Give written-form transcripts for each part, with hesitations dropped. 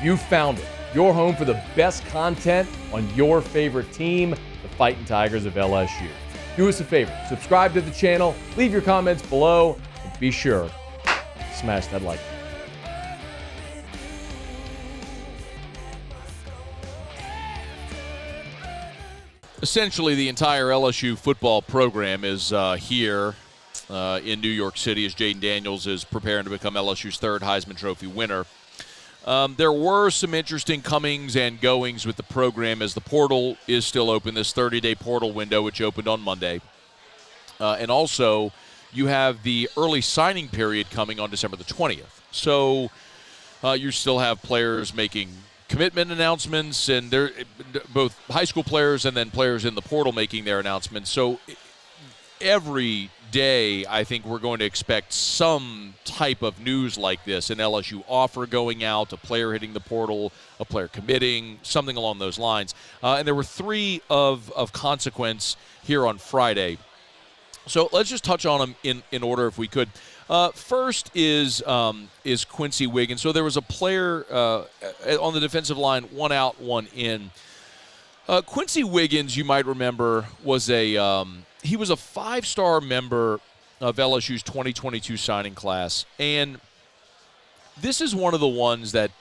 You found it. Your home for the best content on your favorite team, the Fighting Tigers of LSU. Do us a favor, subscribe to the channel, leave your comments below, and be sure to smash that like button. Essentially, the entire LSU football program is here in New York City as Jaden Daniels is preparing to become LSU's third Heisman Trophy winner. There were some interesting comings and goings with the program as the portal is still open, this 30-day portal window, which opened on Monday. And also, you have the early signing period coming on December the 20th. So you still have players making commitment announcements, and they're both high school players and then players in the portal making their announcements. So every day, I think we're going to expect some type of news like this, an LSU offer going out, a player hitting the portal, a player committing, something along those lines. And there were three of consequence here on Friday. So let's just touch on them in order if we could. First is Quincy Wiggins. So there was a player on the defensive line, one out, one in. Quincy Wiggins, you might remember, was he was a five-star member of LSU's 2022 signing class. And this is one of the ones that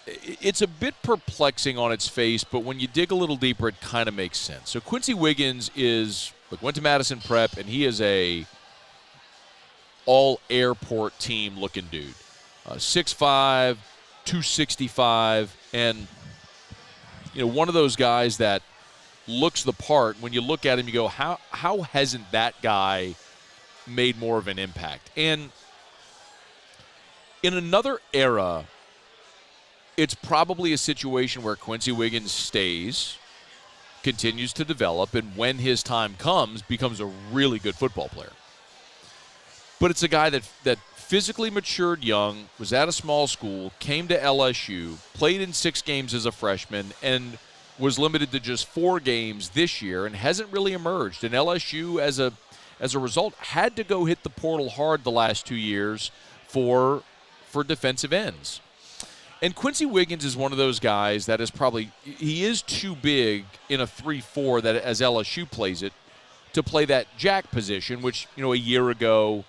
it's a bit perplexing on its face, but when you dig a little deeper, it kind of makes sense. So Quincy Wiggins went to Madison Prep, and he is a all-airport team looking dude. 6'5", 265, and one of those guys that looks the part. When you look at him, you go, how hasn't that guy made more of an impact? And in another era, it's probably a situation where Quincy Wiggins stays, continues to develop, and when his time comes, becomes a really good football player. But it's a guy that physically matured young, was at a small school, came to LSU, played in 6 games as a freshman, and was limited to just 4 games this year and hasn't really emerged. And LSU, as a result, had to go hit the portal hard the last 2 years for defensive ends. And Quincy Wiggins is one of those guys that he is too big in a 3-4 that as LSU plays it to play that jack position, which, a year ago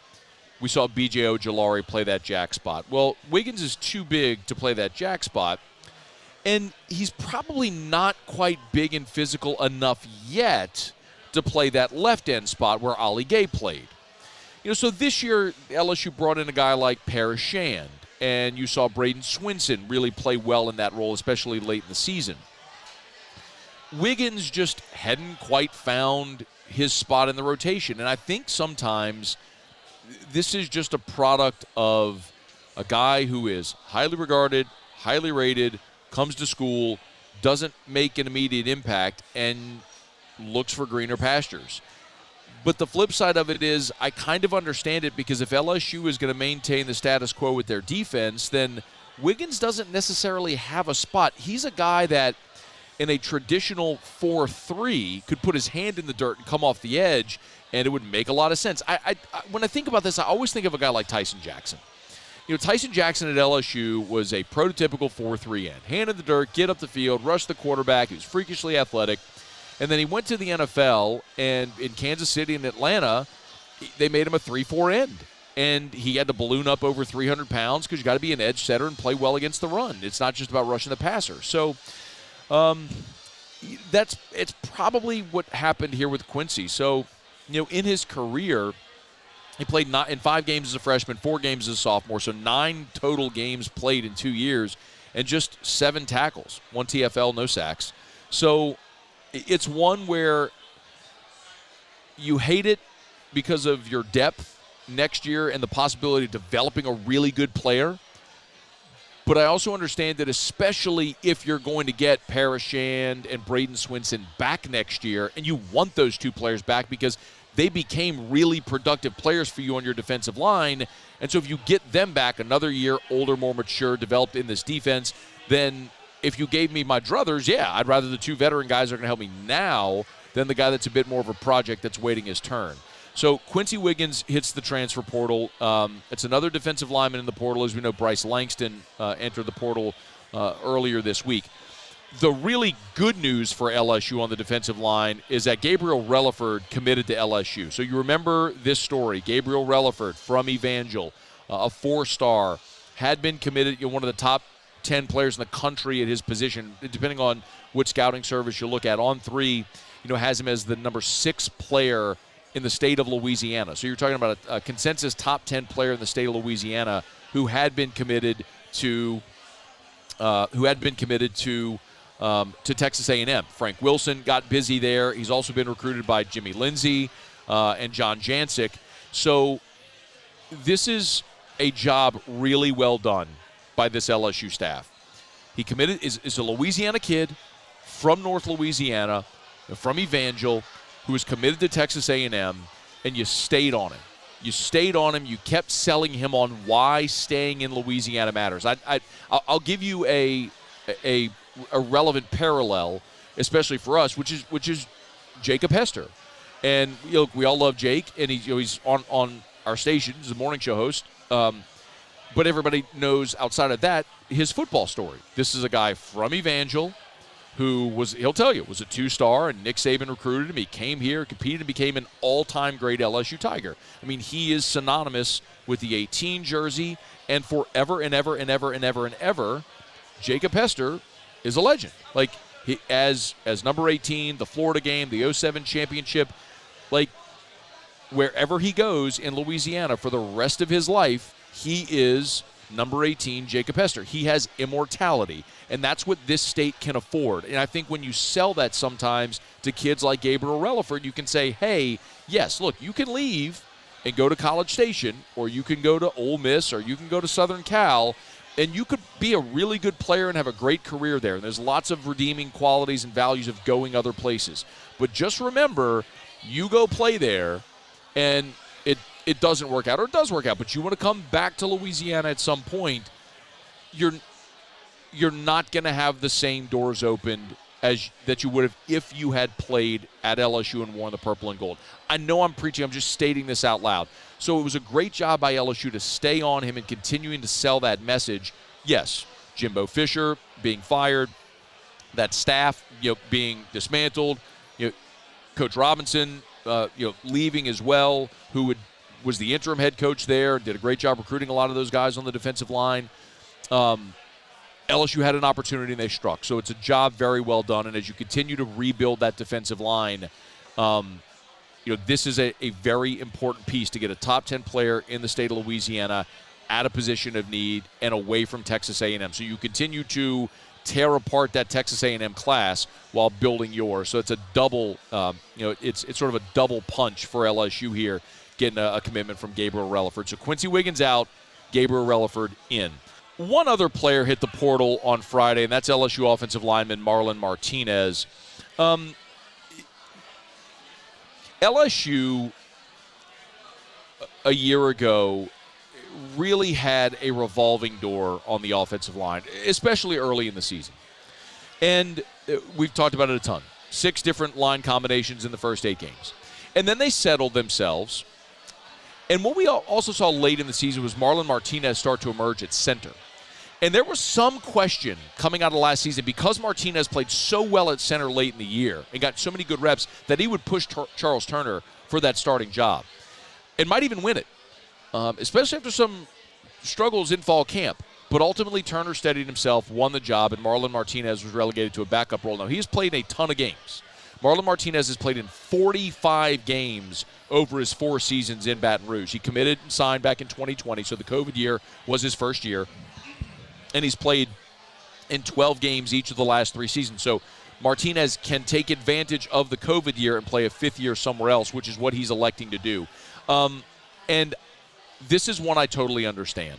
we saw B.J. Ojolari play that jack spot. Well, Wiggins is too big to play that jack spot. And he's probably not quite big and physical enough yet to play that left end spot where Ali Gay played. So this year LSU brought in a guy like Paris Shand, and you saw Braden Swinson really play well in that role, especially late in the season. Wiggins just hadn't quite found his spot in the rotation, and I think sometimes this is just a product of a guy who is highly regarded, highly rated, comes to school, doesn't make an immediate impact, and looks for greener pastures. But the flip side of it is I kind of understand it, because if LSU is going to maintain the status quo with their defense, then Wiggins doesn't necessarily have a spot. He's a guy that in a traditional 4-3 could put his hand in the dirt and come off the edge, and it would make a lot of sense. When I think about this, I always think of a guy like Tyson Jackson. Tyson Jackson at LSU was a prototypical 4-3 end. Hand in the dirt, get up the field, rush the quarterback. He was freakishly athletic. And then he went to the NFL, and in Kansas City and Atlanta, they made him a 3-4 end. And he had to balloon up over 300 pounds because you got to be an edge setter and play well against the run. It's not just about rushing the passer. So it's probably what happened here with Quincy. So, in his career, he played in 5 games as a freshman, 4 games as a sophomore, so 9 total games played in 2 years, and just 7 tackles, 1 TFL, no sacks. So it's one where you hate it because of your depth next year and the possibility of developing a really good player. But I also understand that especially if you're going to get Paris Shand and Braden Swinson back next year, and you want those 2 players back because they became really productive players for you on your defensive line. And so if you get them back another year, older, more mature, developed in this defense, then if you gave me my druthers, I'd rather the 2 veteran guys are going to help me now than the guy that's a bit more of a project that's waiting his turn. So Quincy Wiggins hits the transfer portal. It's another defensive lineman in the portal. As we know, Bryce Langston entered the portal earlier this week. The really good news for LSU on the defensive line is that Gabriel Reliford committed to LSU. So you remember this story. Gabriel Reliford from Evangel, a 4-star, had been committed, one of the top 10 players in the country at his position, depending on which scouting service you look at. On 3, has him as the number 6 player in the state of Louisiana. So you're talking about a consensus top 10 player in the state of Louisiana who had been committed to Texas A&M. Frank Wilson got busy there. He's also been recruited by Jimmy Lindsey and John Jancic. So this is a job really well done by this LSU staff. He committed is a Louisiana kid from North Louisiana, from Evangel, who was committed to Texas A&M, and you stayed on him. You stayed on him. You kept selling him on why staying in Louisiana matters. I'll give you a relevant parallel, especially for us, which is Jacob Hester. And we all love Jake, and he's on our station. He's a morning show host. But everybody knows outside of that his football story. This is a guy from Evangel who he'll tell you, was a 2-star, and Nick Saban recruited him. He came here, competed, and became an all-time great LSU Tiger. I mean, he is synonymous with the 18 jersey, and forever and ever and ever and ever and ever, Jacob Hester is a legend. Like, he, as number 18, the Florida game, the 07 championship, like, wherever he goes in Louisiana for the rest of his life, he is number 18, Jacob Hester. He has immortality, and that's what this state can afford. And I think when you sell that sometimes to kids like Gabriel Reliford, you can say, hey, yes, look, you can leave and go to College Station, or you can go to Ole Miss, or you can go to Southern Cal, and you could be a really good player and have a great career there. And there's lots of redeeming qualities and values of going other places. But just remember, you go play there, and it doesn't work out, or it does work out, but you want to come back to Louisiana at some point, you're not going to have the same doors opened as that you would have if you had played at LSU and worn the purple and gold. I know I'm preaching. I'm just stating this out loud. So it was a great job by LSU to stay on him and continuing to sell that message. Yes, Jimbo Fisher being fired, that staff being dismantled, Coach Robinson leaving as well, who was the interim head coach there, did a great job recruiting a lot of those guys on the defensive line. LSU had an opportunity and they struck. So it's a job very well done. And as you continue to rebuild that defensive line, this is a very important piece to get a top 10 player in the state of Louisiana at a position of need and away from Texas A&M. So you continue to tear apart that Texas A&M class while building yours. So it's a double, it's sort of a double punch for LSU here, getting a commitment from Gabriel Reliford. So Quincy Wiggins out, Gabriel Reliford in. One other player hit the portal on Friday, and that's LSU offensive lineman Marlon Martinez. LSU a year ago really had a revolving door on the offensive line, especially early in the season. And we've talked about it a ton. 6 different line combinations in the first 8 games. And then they settled themselves. And what we also saw late in the season was Marlon Martinez start to emerge at center. And there was some question coming out of last season because Martinez played so well at center late in the year and got so many good reps that he would push Charles Turner for that starting job and might even win it, especially after some struggles in fall camp. But ultimately, Turner steadied himself, won the job, and Marlon Martinez was relegated to a backup role. Now, he's played a ton of games. Marlon Martinez has played in 45 games over his 4 seasons in Baton Rouge. He committed and signed back in 2020, so the COVID year was his first year. And he's played in 12 games each of the last 3 seasons. So Martinez can take advantage of the COVID year and play a 5th year somewhere else, which is what he's electing to do. And this is one I totally understand.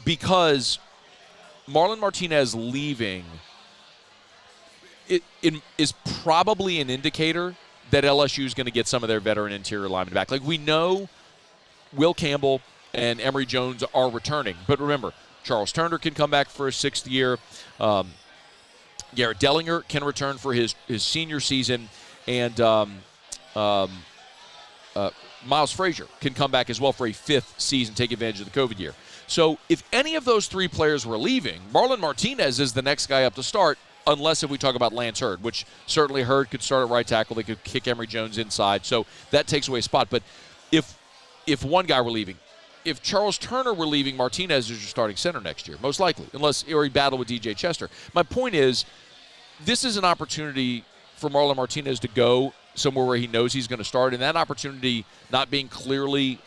Because Marlon Martinez leaving it is probably an indicator that LSU is going to get some of their veteran interior linemen back. Like, we know Will Campbell and Emory Jones are returning. But remember, Charles Turner can come back for his 6th year. Garrett Dellinger can return for his senior season. And Miles Frazier can come back as well for a 5th season, take advantage of the COVID year. So if any of those 3 players were leaving, Marlon Martinez is the next guy up to start, unless if we talk about Lance Hurd, which certainly Hurd could start at right tackle. They could kick Emory Jones inside, so that takes away a spot. But if one guy were leaving, if Charles Turner were leaving, Martinez is your starting center next year, most likely, unless he battled with DJ Chester. My point is, this is an opportunity for Marlon Martinez to go somewhere where he knows he's going to start, and that opportunity not being clearly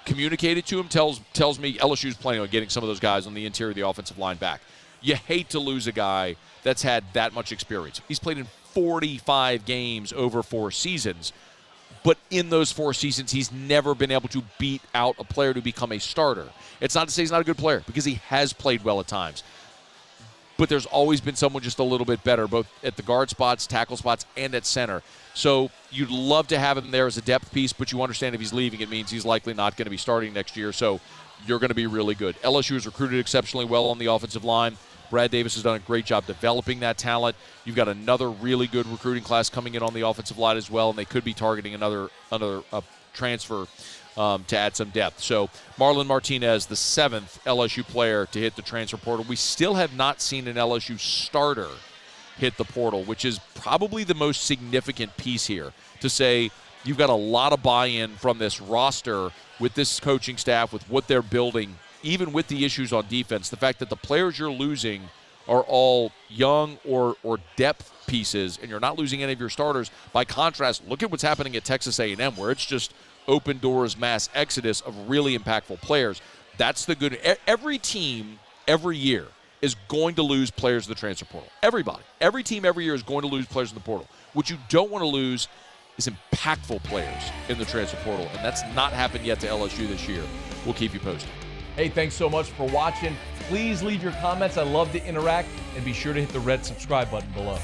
communicated to him tells me LSU's planning on getting some of those guys on the interior of the offensive line back. You hate to lose a guy that's had that much experience. He's played in 45 games over 4 seasons, but in those 4 seasons, he's never been able to beat out a player to become a starter. It's not to say he's not a good player, because he has played well at times. But there's always been someone just a little bit better, both at the guard spots, tackle spots, and at center. So you'd love to have him there as a depth piece, but you understand if he's leaving, it means he's likely not going to be starting next year. So you're going to be really good. LSU has recruited exceptionally well on the offensive line. Brad Davis has done a great job developing that talent. You've got another really good recruiting class coming in on the offensive line as well, and they could be targeting another transfer to add some depth. So Marlon Martinez, the 7th LSU player to hit the transfer portal. We still have not seen an LSU starter hit the portal, which is probably the most significant piece here, to say you've got a lot of buy-in from this roster with this coaching staff, with what they're building, even with the issues on defense. The fact that the players you're losing are all young or depth pieces, and you're not losing any of your starters. By contrast, look at what's happening at Texas A&M, where it's just open doors, mass exodus of really impactful players. That's the good. Every team, every year, is going to lose players in the transfer portal. Everybody. Every team every year is going to lose players in the portal. What you don't want to lose is impactful players in the transfer portal, and that's not happened yet to LSU this year. We'll keep you posted. Hey, thanks so much for watching. Please leave your comments. I love to interact, and be sure to hit the red subscribe button below.